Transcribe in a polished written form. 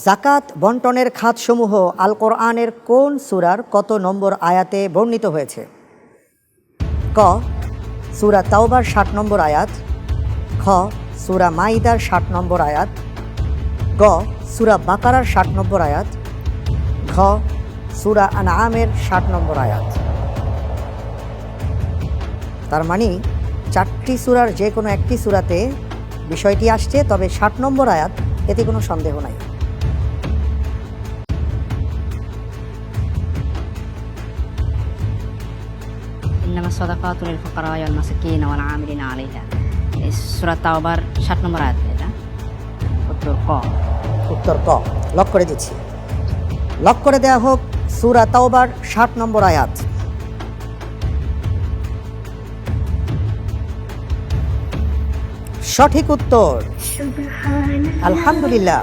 জাকাত বন্টনের খাতসমূহ আল কোরআনের কোন সূরার কত নম্বর আয়াতে বর্ণিত হয়েছে? ক সূরা তাওবার ৬০ নম্বর আয়াত, খ সূরা মাইদার ৬০ নম্বর আয়াত, গ সূরা বাকারার ৬০ নম্বর আয়াত, ঘ সূরা আনআমের ৬০ নম্বর আয়াত। তার মানে ৪টি সূরার যে কোনো একটি সূরাতে বিষয়টি আসছে, তবে ৬০ নম্বর আয়াত, এতে কোনো সন্দেহ নাই। ইন্নামাস সাদাকাতু লিল ফুকারা ওয়াল মাসাকিন ওয়াল আমিলিনা আলাইহা। এই সূরা তাওবার ৬০ নম্বর আয়াত। এটা উত্তর ক। উত্তর ক। লক করে দিচ্ছি। লক করে দেয়া হোক সূরা তাওবার ৬০ নম্বর আয়াত। সঠিক উত্তর। আলহামদুলিল্লাহ। আলহামদুলিল্লাহ।